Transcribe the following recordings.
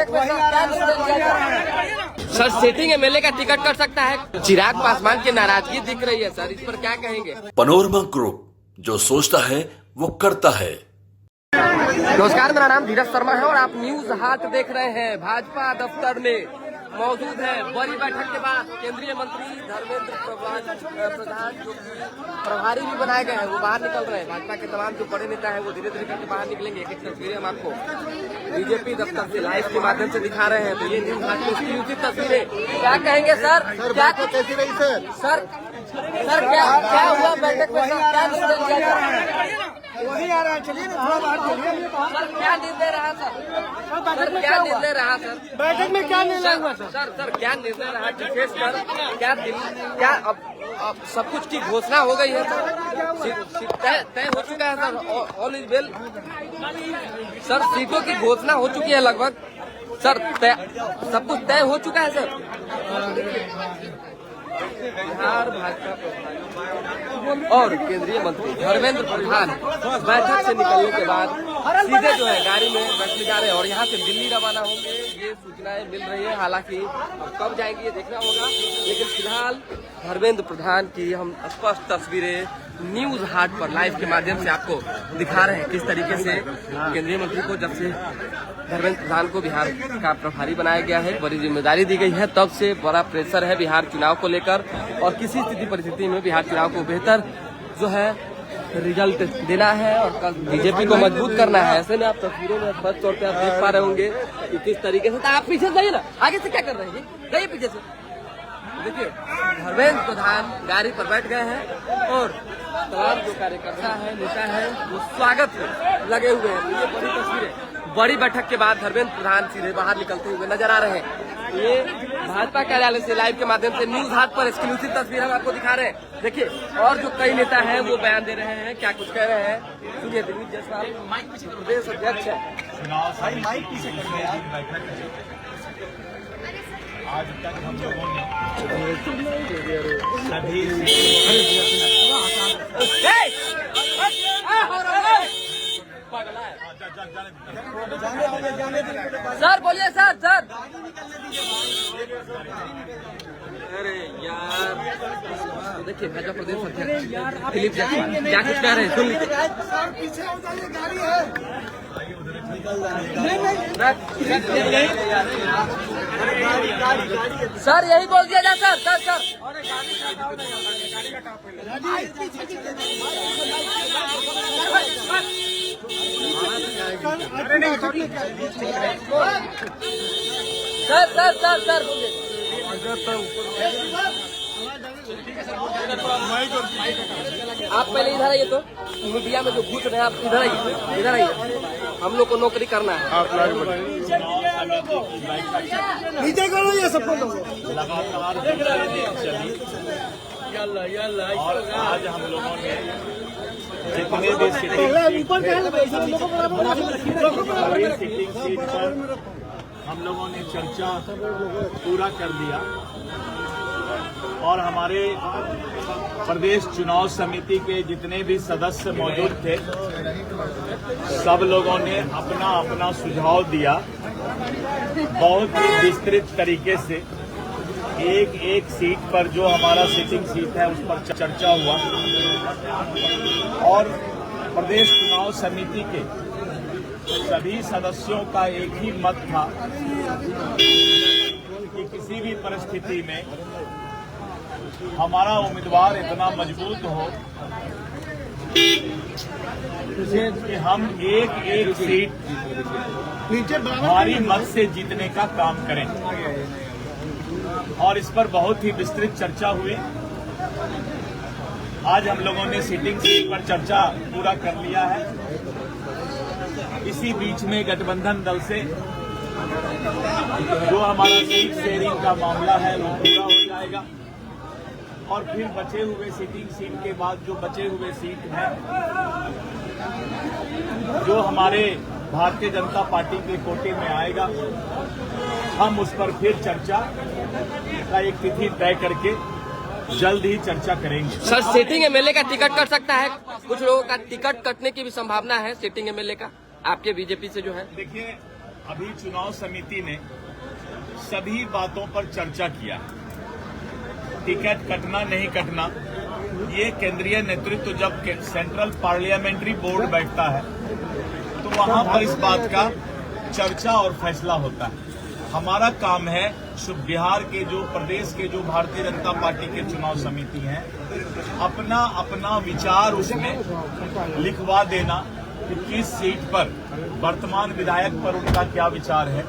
बैठक में क्या निर्णय लिया गया? सर सिटिंग एमएलए का टिकट कर सकता है। चिराग पासवान की नाराजगी दिख रही है सर, इस पर क्या कहेंगे? पनोरमा ग्रुप, जो सोचता है वो करता है। नमस्कार, मेरा नाम धीरज शर्मा है और आप न्यूज हाट देख रहे हैं। भाजपा दफ्तर में मौजूद है। बड़ी बैठक के बाद केंद्रीय मंत्री धर्मेंद्र प्रधान जो कि प्रभारी भी बनाए गए हैं, वो बाहर निकल रहे हैं। भाजपा के तमाम जो बड़े नेता हैं वो धीरे धीरे करके बाहर निकलेंगे। एक तस्वीरें हम आपको बीजेपी दफ्तर से लाइव के माध्यम से दिखा रहे हैं। तो ये न्यूज हाट की एक्सक्लूसिव तस्वीरें। क्या कहेंगे सर? क्या कैसी रही सर? सर क्या हुआ बैठक में? क्या निर्णय लिया गया? वही आ रहा है, चलिए ना थोड़ा बाहर चलिए। सर क्या निर्णय रहा सर? क्या निर्णय रहा सर? बैठक में क्या निर्णय हुआ सर? सर क्या निर्णय रहा? विशेषकर क्या अब सब कुछ की घोषणा हो गई है सर? तय हो चुका है sir, all is well sir. सीटों की घोषणा हो चुकी है लगभग सर, सब कुछ तय हो चुका है सर। बिहार भाजपा और केंद्रीय मंत्री धर्मेंद्र प्रधान बैठक से निकलने के बाद सीधे जो है गाड़ी में बैठने जा रहे हैं और यहाँ से दिल्ली रवाना होंगे, ये सूचनाएं मिल रही है। हालांकि अब कब जाएंगे ये देखना होगा, लेकिन फिलहाल धर्मेंद्र प्रधान की हम स्पष्ट तस्वीरें न्यूज हाट पर लाइव के माध्यम से आपको दिखा रहे हैं। किस तरीके से केंद्रीय मंत्री को जब से धर्मेंद्र प्रधान को बिहार का प्रभारी बनाया गया है, बड़ी जिम्मेदारी दी गई है, तब से बड़ा प्रेशर है बिहार चुनाव को लेकर और किसी स्थिति परिस्थिति में बिहार चुनाव को बेहतर जो है रिजल्ट देना है और कल बीजेपी को मजबूत करना है। ऐसे में आप तस्वीरों में स्पष्ट तौर पे आप देख पा रहे होंगे कि किस तरीके से। तो आप पीछे जाइए ना, आगे से क्या कर रहे हैं, जाइए पीछे से। देखिए धर्मेंद्र प्रधान गाड़ी पर बैठ गए हैं और तमाम जो कार्यकर्ता है, नेता है, वो स्वागत में लगे हुए हैं। ये बड़ी तस्वीरें, बड़ी बैठक के बाद धर्मेंद्र प्रधान सीधे बाहर निकलते हुए नजर आ रहे हैं। ये भाजपा कार्यालय से लाइव के माध्यम से न्यूज हाट पर एक्सक्लूसिव तस्वीर हम आपको दिखा रहे हैं। देखिए और जो कई नेता हैं वो बयान दे रहे हैं, क्या कुछ कह रहे हैं सुनिए। दिलीप जायसवाल प्रदेश अध्यक्ष है। आज तक हम लोगों ने सभी सर बोलिए सर। अरे यार देखिए भाजपा प्रदेश अध्यक्ष दिलीप जायसवाल क्या कुछ कह रहे हैं, सुन लीजिए। सर यही बोल दिया जाए सर। सर आप पहले इधर आइए, तो मीडिया में जो घुस रहे हैं आप इधर आइए। हम लोग को नौकरी करना है। नीचे करो ये सबको लगातार और आज हम लोगों ने जितने भी सिटिंग सीट पर हम लोगों ने चर्चा पूरा कर लिया और हमारे प्रदेश चुनाव समिति के जितने भी सदस्य मौजूद थे, सब लोगों ने अपना अपना सुझाव दिया। बहुत ही विस्तृत तरीके से एक सीट पर जो हमारा सिटिंग सीट है उस पर चर्चा हुआ और प्रदेश चुनाव समिति के सभी सदस्यों का एक ही मत था कि किसी भी परिस्थिति में हमारा उम्मीदवार इतना मजबूत हो कि हम एक सीट भारी मत से जीतने का काम करें और इस पर बहुत ही विस्तृत चर्चा हुई। आज हम लोगों ने सिटिंग सीट पर चर्चा पूरा कर लिया है। इसी बीच में गठबंधन दल से जो हमारा सीट शेयरिंग का मामला है वो पूरा हो जाएगा और फिर बचे हुए सिटिंग सीट के बाद जो बचे हुए सीट हैं जो हमारे भारतीय जनता पार्टी के कोटे में आएगा, हम उस पर फिर चर्चा का एक तिथि तय करके जल्द ही चर्चा करेंगे। सर सिटिंग एमएलए का टिकट कट सकता है, कुछ लोगों का टिकट कटने की भी संभावना है सिटिंग एमएलए का आपके बीजेपी से जो है। देखिए अभी चुनाव समिति ने सभी बातों पर चर्चा किया है। टिकट कटना नहीं कटना, ये केंद्रीय नेतृत्व जब सेंट्रल पार्लियामेंट्री बोर्ड बैठता है तो वहां पर इस बात का चर्चा और फैसला होता है। हमारा काम है बिहार के जो प्रदेश के जो भारतीय जनता पार्टी के चुनाव समिति हैं, अपना अपना विचार उसमें लिखवा देना कि किस सीट पर वर्तमान विधायक पर उनका क्या विचार है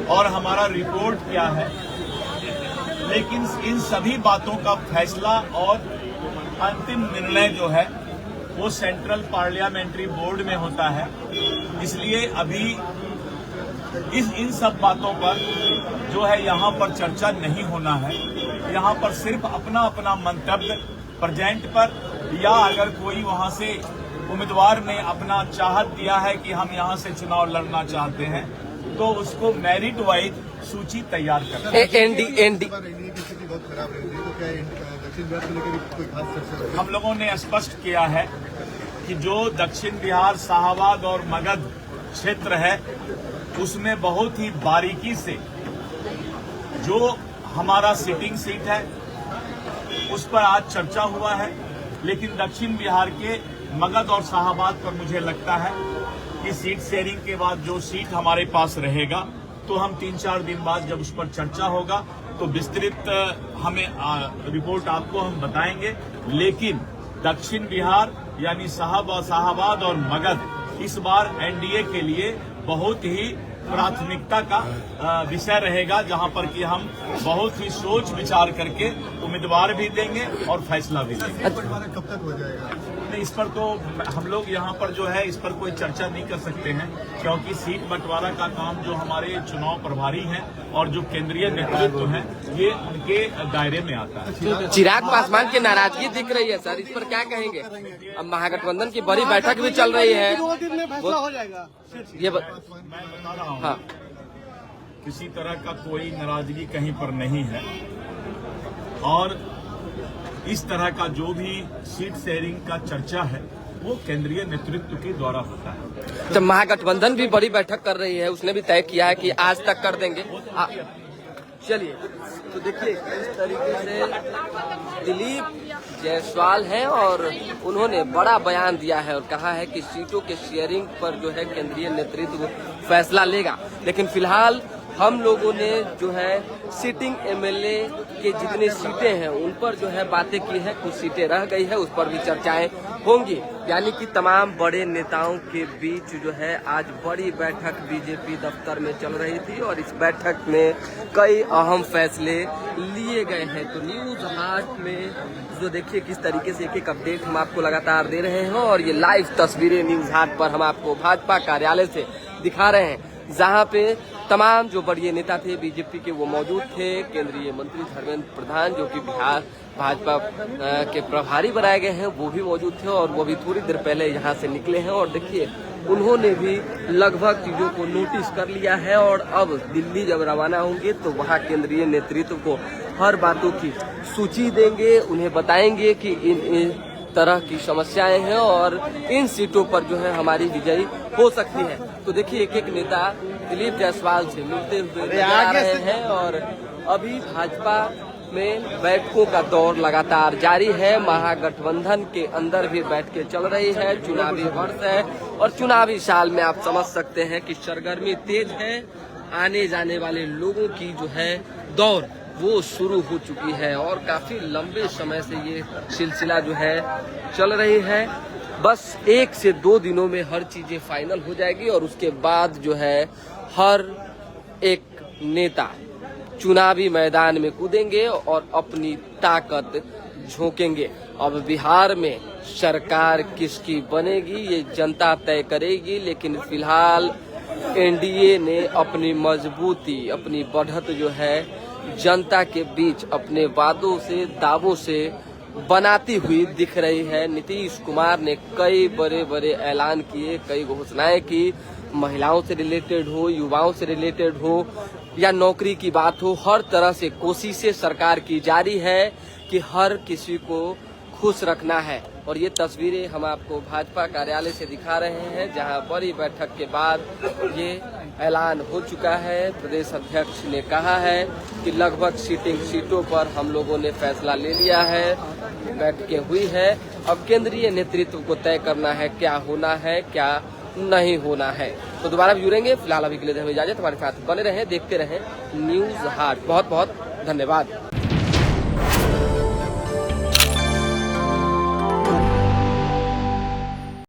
और हमारा रिपोर्ट क्या है। लेकिन इन सभी बातों का फैसला और अंतिम निर्णय जो है वो सेंट्रल पार्लियामेंट्री बोर्ड में होता है। इसलिए अभी इन सब बातों पर जो है यहाँ पर चर्चा नहीं होना है। यहाँ पर सिर्फ अपना अपना मंतव्य प्रेजेंट पर, या अगर कोई वहाँ से उम्मीदवार ने अपना चाहत दिया है कि हम यहाँ से चुनाव लड़ना चाहते हैं तो उसको मेरिट वाइज सूची तैयार करना। एनडी हम लोगों ने स्पष्ट किया है कि जो दक्षिण बिहार शाहाबाद और मगध क्षेत्र है उसमें बहुत ही बारीकी से जो हमारा सिटिंग सीट है उस पर आज चर्चा हुआ है। लेकिन दक्षिण बिहार के मगध और शाहाबाद पर मुझे लगता है कि सीट शेयरिंग के बाद जो सीट हमारे पास रहेगा तो हम 3-4 दिन बाद जब उस पर चर्चा होगा तो विस्तृत हमें रिपोर्ट आपको हम बताएंगे। लेकिन दक्षिण बिहार यानी शाहाबाद और मगध इस बार एनडीए के लिए बहुत ही प्राथमिकता का विषय रहेगा, जहां पर कि हम बहुत ही सोच विचार करके उम्मीदवार भी देंगे और फैसला भी देंगे। कब तक हो जाएगा? इस पर तो हम लोग यहाँ पर जो है इस पर कोई चर्चा नहीं कर सकते हैं, क्योंकि सीट बंटवारा का काम जो हमारे चुनाव प्रभारी हैं और जो केंद्रीय नेतृत्व है ये उनके दायरे में आता है। चिराग पासवान की नाराजगी दिख रही है सर, इस पर क्या कहेंगे? अब महागठबंधन की बड़ी बैठक भी चल रही है, 2 दिन में फैसला हो जाएगा। मैं बता रहा हूँ हाँ। किसी तरह का कोई नाराजगी कहीं पर नहीं है और इस तरह का जो भी सीट शेयरिंग का चर्चा है वो केंद्रीय नेतृत्व के द्वारा होता है। तो महागठबंधन भी बड़ी बैठक कर रही है, उसने भी तय किया है कि आज तक कर देंगे। चलिए तो देखिए इस तरीके से दिलीप जायसवाल हैं और उन्होंने बड़ा बयान दिया है और कहा है कि सीटों के शेयरिंग पर जो है केंद्रीय नेतृत्व फैसला लेगा। लेकिन फिलहाल हम लोगों ने जो है सिटिंग एमएलए के जितनी सीटें हैं उन पर जो है बातें की है, कुछ सीटें रह गई है उस पर भी चर्चाएं होंगी। यानी कि तमाम बड़े नेताओं के बीच जो है आज बड़ी बैठक बीजेपी दफ्तर में चल रही थी और इस बैठक में कई अहम फैसले लिए गए हैं। तो न्यूज हाट में जो देखिए किस तरीके से एक एक अपडेट हम आपको लगातार दे रहे हैं और ये लाइव तस्वीरें न्यूज हाट पर हम आपको भाजपा कार्यालय से दिखा रहे हैं, जहां पे तमाम जो बड़े नेता थे बीजेपी के वो मौजूद थे। केंद्रीय मंत्री धर्मेंद्र प्रधान जो कि बिहार भाजपा के प्रभारी बनाए गए हैं वो भी मौजूद थे और वो भी थोड़ी देर पहले यहाँ से निकले हैं और देखिए उन्होंने भी लगभग चीजों को नोटिस कर लिया है और अब दिल्ली जब रवाना होंगे तो वहाँ केंद्रीय नेतृत्व को हर बातों की सूची देंगे, उन्हें बताएंगे कि इन तरह की समस्याएं हैं और इन सीटों पर जो है हमारी विजयी हो सकती है। तो देखिए एक एक नेता दिलीप जायसवाल से मिलते हुए नजर आ रहे हैं और अभी भाजपा में बैठकों का दौर लगातार जारी है। महागठबंधन के अंदर भी बैठकें चल रही है, चुनावी वर्ष है और चुनावी साल में आप समझ सकते हैं कि सरगर्मी तेज है। आने जाने वाले लोगों की जो है दौड़ वो शुरू हो चुकी है और काफी लंबे समय से ये सिलसिला जो है चल रही है। बस 1 से 2 दिनों में हर चीजें फाइनल हो जाएगी और उसके बाद जो है हर एक नेता चुनावी मैदान में कूदेंगे और अपनी ताकत झोंकेंगे। अब बिहार में सरकार किसकी बनेगी ये जनता तय करेगी, लेकिन फिलहाल एनडीए ने अपनी मजबूती, अपनी बढ़त जो है जनता के बीच अपने वादों से, दावों से बनाती हुई दिख रही है। नीतीश कुमार ने कई बड़े बड़े ऐलान किए, कई घोषणाएं की, महिलाओं से रिलेटेड हो, युवाओं से रिलेटेड हो या नौकरी की बात हो, हर तरह से कोशिशें सरकार की जारी है कि हर किसी को खुश रखना है। और ये तस्वीरें हम आपको भाजपा कार्यालय से दिखा रहे हैं, जहां बड़ी बैठक के बाद ये ऐलान हो चुका है। प्रदेश अध्यक्ष ने कहा है कि लगभग सीटों पर हम लोगों ने फैसला ले लिया है, बैठकें हुई है। अब केंद्रीय नेतृत्व को तय करना है क्या होना है क्या नहीं होना है। तो दोबारा भी जुड़ेंगे, फिलहाल अभी के लिए हमें इजाजत। हमारे साथ बने रहें, देखते रहें न्यूज हाट। बहुत बहुत धन्यवाद।